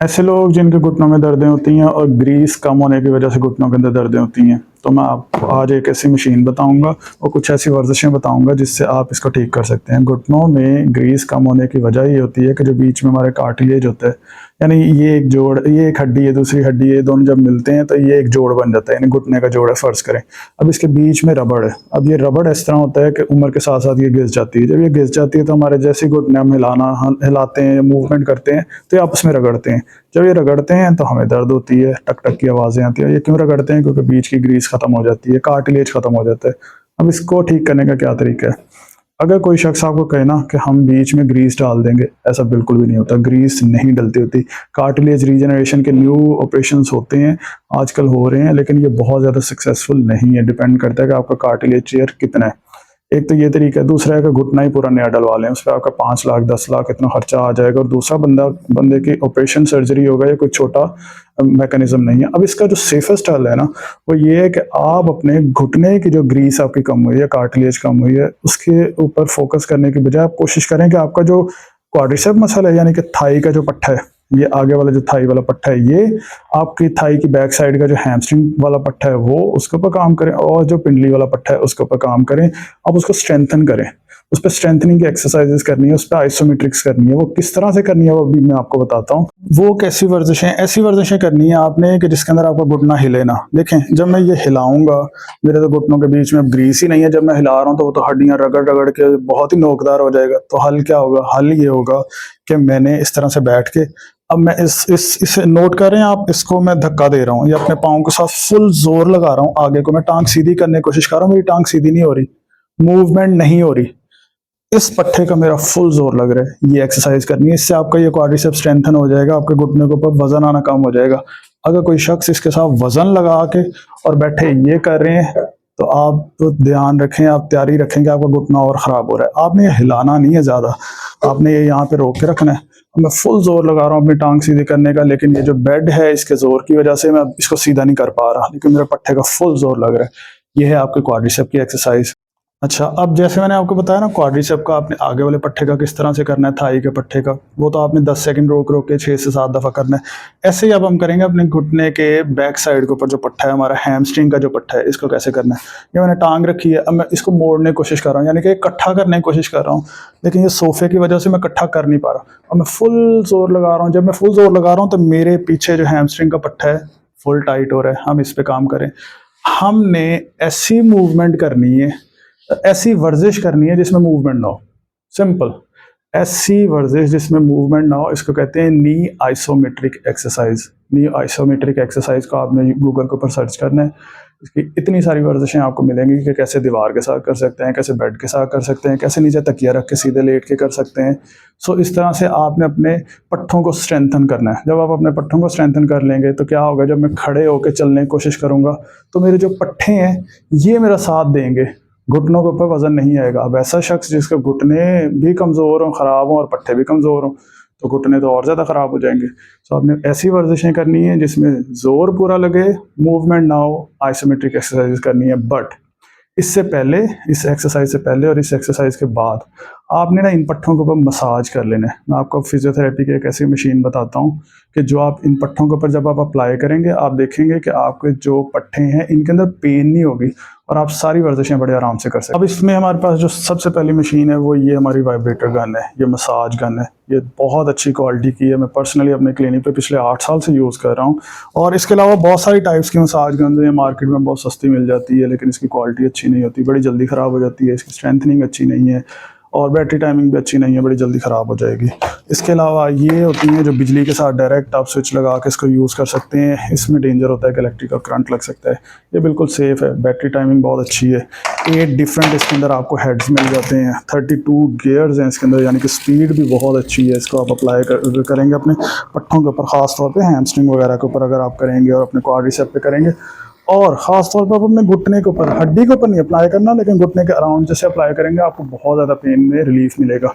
ऐसे लोग जिनके घुटनों में दर्दें होती हैं और ग्रीस कम होने की वजह से घुटनों के अंदर दर्दें होती हैं, तो मैं आपको आज एक ऐसी मशीन बताऊंगा और कुछ ऐसी वर्जिशें बताऊंगा जिससे आप इसको ठीक कर सकते हैं। घुटनों में ग्रीस कम होने की वजह ये होती है कि जो बीच में हमारे कार्टिलेज होता है, यानी ये एक हड्डी है, दूसरी हड्डी है, दोनों जब मिलते हैं तो ये एक जोड़ बन जाता है, यानी घुटने का जोड़ है फर्ज करें। अब इसके बीच में रबड़ है। अब ये रबड़ इस तरह होता है कि उम्र के साथ साथ ये घिस जाती है। जब ये घिस जाती है तो हमारे जैसे घुटने हम हिलाते हैं, मूवमेंट करते हैं तो ये आपस में रगड़ते हैं। जब ये रगड़ते हैं तो हमें दर्द होती है, टक टक की आवाजें आती है। ये क्यों रगड़ते हैं? क्योंकि बीच की ग्रीस खत्म हो जाती है, कार्टिलेज खत्म हो जाता है। अब इसको ठीक करने का क्या तरीका है? अगर कोई शख्स आपको कहे ना कि हम बीच में ग्रीस डाल देंगे, ऐसा बिल्कुल भी नहीं होता। ग्रीस नहीं डलती होती। कार्टिलेज रीजनरेशन के न्यू ऑपरेशंस होते हैं, आजकल हो रहे हैं, लेकिन ये बहुत ज़्यादा सक्सेसफुल नहीं है। डिपेंड करता है कि आपका कार्टिलेज चेयर कितना है। एक तो ये तरीका है। दूसरा है कि घुटना ही पूरा नया डलवा लें, उस पर आपका 5 लाख 10 लाख इतना खर्चा आ जाएगा, और दूसरा बंदे की ऑपरेशन सर्जरी होगा, या कोई छोटा मैकेनिज्म नहीं है। अब इसका जो सेफेस्ट हल है ना, वो ये है कि आप अपने घुटने की जो ग्रीस आपकी कम हुई है, कार्टिलेज कम हुई है, उसके ऊपर फोकस करने की बजाय आप कोशिश करें कि आपका जो क्वाड्रिसेप मसल है, यानी कि थाई का जो पट्टा है, ये आगे वाला जो थाई वाला पट्टा है, ये आपकी थाई की बैक साइड का जो हैमस्ट्रिंग वाला पट्टा है वो उसके ऊपर काम करें, और जो पिंडली वाला पट्टा है उसके ऊपर काम करें। आप उसको स्ट्रेंथन करें, उस पर स्ट्रेंथनिंग की एक्सरसाइजेस करनी है, उस पर आइसोमेट्रिक्स करनी है। वो किस तरह से करनी है वो अभी मैं आपको बताता हूँ। वो कैसी वर्जिशें, ऐसी वर्जिशें करनी है आपने कि जिसके अंदर आपका घुटना हिले ना। देखें, जब मैं ये हिलाऊंगा, मेरे तो घुटनों के बीच में ग्रीस ही नहीं है। जब मैं हिला रहा हूँ तो वो तो हड्डियां रगड़ रगड़ के बहुत ही नोकदार हो जाएगा। तो हल क्या होगा? हल ये होगा कि मैंने इस तरह से बैठ के, अब मैं इसे नोट करें आप, इसको मैं धक्का दे रहा हूँ, या अपने पाँव के साथ फुल जोर लगा रहा हूँ आगे को। मैं टांग सीधी करने की कोशिश कर रहा हूँ, मेरी टांग सीधी नहीं हो रही, मूवमेंट नहीं हो रही। इस पट्टे का मेरा फुल जोर लग रहा है। ये एक्सरसाइज करनी है, इससे आपका ये क्वाड्रिसेप स्ट्रेंथन हो जाएगा, आपके घुटने के ऊपर वजन आना कम हो जाएगा। अगर कोई शख्स इसके साथ वजन लगा के और बैठे ये कर रहे हैं, तो आप तो ध्यान रखें, आप तैयारी रखें कि आपका घुटना और खराब हो रहा है। आपने ये हिलाना नहीं है ज्यादा, आपने ये यहाँ पे रोक के रखना है। मैं फुल जोर लगा रहा हूँ अपनी टांग सीधी करने का, लेकिन ये जो बेड है इसके जोर की वजह से मैं इसको सीधा नहीं कर पा रहा, लेकिन मेरे पट्टे का फुल जोर लग रहा है। ये है आपके क्वाड्रिसेप की एक्सरसाइज। अच्छा, अब जैसे मैंने आपको बताया ना, क्वाड्रिसेप का आपने आगे वाले पट्टे का किस तरह से करना है, थाई के पट्टे का, वो तो आपने 10 सेकंड रोक रोक के 6 से 7 दफा करना है। ऐसे ही अब हम करेंगे अपने घुटने के बैक साइड के ऊपर जो पट्टा है, हमारा हैमस्ट्रिंग का जो पट्टा है, इसको कैसे करना है। ये मैंने टांग रखी है, अब मैं इसको मोड़ने की कोशिश कर रहा हूँ, यानी कि इकट्ठा करने की कोशिश कर रहा हूँ, लेकिन ये सोफे की वजह से मैं इकट्ठा कर नहीं पा रहा। और मैं फुल जोर लगा रहा हूँ। जब मैं फुल जोर लगा रहा हूँ तो मेरे पीछे जो हैमस्ट्रिंग का पट्टा है फुल टाइट हो रहा है। हम इस पे काम करें। हमने ऐसी मूवमेंट करनी है, ऐसी वर्जिश करनी है जिसमें मूवमेंट ना हो। सिंपल, ऐसी वर्जिश जिसमें मूवमेंट ना हो, इसको कहते हैं नी आइसोमेट्रिक एक्सरसाइज। नी आइसोमेट्रिक एक्सरसाइज को आपने गूगल के ऊपर सर्च करना है। इसकी इतनी सारी वर्जिशें आपको मिलेंगी कि कैसे दीवार के साथ कर सकते हैं, कैसे बेड के साथ कर सकते हैं, कैसे नीचे तकिया रख के सीधे लेट के कर सकते हैं। सो इस तरह से आपने अपने पट्ठों को स्ट्रेंथन करना है। जब आप अपने पट्ठों को स्ट्रेंथन कर लेंगे तो क्या होगा, जब मैं खड़े होकर चलने की कोशिश करूंगा तो मेरे जो पट्ठे हैं ये मेरा साथ देंगे, घुटनों के ऊपर वजन नहीं आएगा। अब ऐसा शख्स जिसके घुटने भी कमज़ोर हों, ख़राब हों, और पट्टे भी कमज़ोर हों, तो घुटने तो और ज़्यादा ख़राब हो जाएंगे। तो आपने ऐसी वर्जिशें करनी है जिसमें ज़ोर पूरा लगे, मूवमेंट ना हो, आइसोमेट्रिक एक्सरसाइज करनी है। बट इससे पहले, इस एक्सरसाइज से पहले और इस एक्सरसाइज के बाद आपने ना इन पट्ठों के ऊपर मसाज कर लेना है। मैं आपको फिजियोथेरेपी की एक ऐसी मशीन बताता हूँ कि जो आप इन पट्ठों के ऊपर जब आप अप्लाई करेंगे, आप देखेंगे कि आपके जो पट्टे हैं इनके अंदर पेन नहीं होगी, और आप सारी वर्जिशें बड़े आराम से कर सकते हैं। अब इसमें हमारे पास जो सबसे पहली मशीन है वो ये हमारी वाइब्रेटर गन है, ये मसाज गन है। ये बहुत अच्छी क्वालिटी की है। मैं पर्सनली अपने क्लिनिक पे पिछले 8 साल से यूज़ कर रहा हूँ। और इसके अलावा बहुत सारी टाइप्स की मसाज गन है, मार्केट में बहुत सस्ती मिल जाती है, लेकिन इसकी क्वालिटी अच्छी नहीं होती, बड़ी जल्दी ख़राब हो जाती है। इसकी स्ट्रेंथनिंग अच्छी नहीं है, और बैटरी टाइमिंग भी अच्छी नहीं है, बड़ी जल्दी ख़राब हो जाएगी। इसके अलावा ये होती हैं जो बिजली के साथ डायरेक्ट आप स्विच लगा के इसको यूज़ कर सकते हैं। इसमें डेंजर होता है कि इलेक्ट्रिकल करंट लग सकता है। ये बिल्कुल सेफ़ है, बैटरी टाइमिंग बहुत अच्छी है। 8 डिफरेंट इसके अंदर आपको हेड्स मिल जाते हैं, 32 गियर्स हैं इसके अंदर, यानी कि स्पीड भी बहुत अच्छी है। इसको आप अप्लाई करेंगे अपने पट्ठों के ऊपर, ख़ास तौर पर हैमस्ट्रिंग वगैरह के ऊपर अगर आप करेंगे, और अपने क्वाड्रिसेप पे करेंगे, और ख़ास तौर पर आप अपने घुटने के ऊपर, हड्डी के ऊपर नहीं अप्लाई करना, लेकिन घुटने के अराउंड जैसे अप्लाई करेंगे आपको बहुत ज़्यादा पेन में रिलीफ मिलेगा।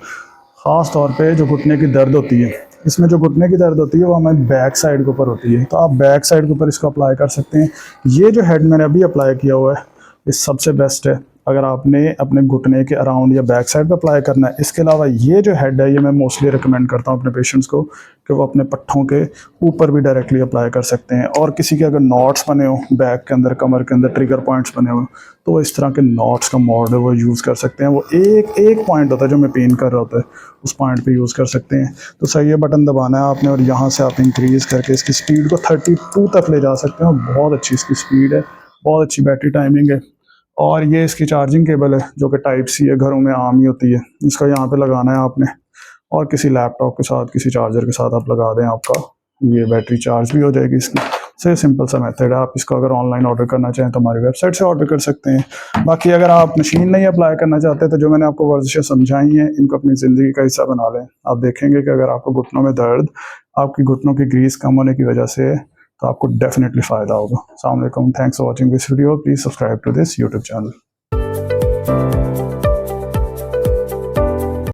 ख़ास तौर पे जो घुटने की दर्द होती है, इसमें जो घुटने की दर्द होती है वो हमारी बैक साइड के ऊपर होती है, तो आप बैक साइड के ऊपर इसको अप्लाई कर सकते हैं। ये जो हेड मैंने अभी अप्लाई किया हुआ है ये सबसे बेस्ट है। अगर आपने अपने घुटने के अराउंड या बैक साइड पे अप्लाई करना है। इसके अलावा ये जो हेड है, ये मैं मोस्टली रिकमेंड करता हूँ अपने पेशेंट्स को कि वो अपने पट्ठों के ऊपर भी डायरेक्टली अप्लाई कर सकते हैं। और किसी के अगर नॉट्स बने हो बैक के अंदर, कमर के अंदर ट्रिगर पॉइंट्स बने हो, तो वो इस तरह के नॉट्स का मॉड है वो यूज़ कर सकते हैं। वो एक पॉइंट होता है जो मैं पेन कर रहा होता है, उस पॉइंट पे यूज़ कर सकते हैं। तो सही है, बटन दबाना है आपने और यहाँ से आप इंक्रीज़ करके इसकी स्पीड को 32 तक ले जा सकते हैं। बहुत अच्छी इसकी स्पीड है, बहुत अच्छी बैटरी टाइमिंग है। और ये इसकी चार्जिंग केबल है जो कि टाइप सी है, घरों में आम ही होती है। इसका यहाँ पे लगाना है आपने और किसी लैपटॉप के साथ, किसी चार्जर के साथ आप लगा दें, आपका ये बैटरी चार्ज भी हो जाएगी इसकी। से सिंपल सा मेथड है। आप इसको अगर ऑनलाइन ऑर्डर करना चाहें तो हमारी वेबसाइट से ऑर्डर कर सकते हैं। बाकी अगर आप मशीन नहीं अप्लाई करना चाहते तो जो मैंने आपको वर्जिशें समझाई हैं इनको अपनी ज़िंदगी का हिस्सा बना लें। आप देखेंगे कि अगर आपको घुटनों में दर्द आपकी घुटनों की ग्रीस कम होने की वजह से है, तो आपको डेफिनेटली फ़ायदा होगा। अस्सलाम वालेकुम, thanks for watching this video. Please subscribe to this YouTube channel.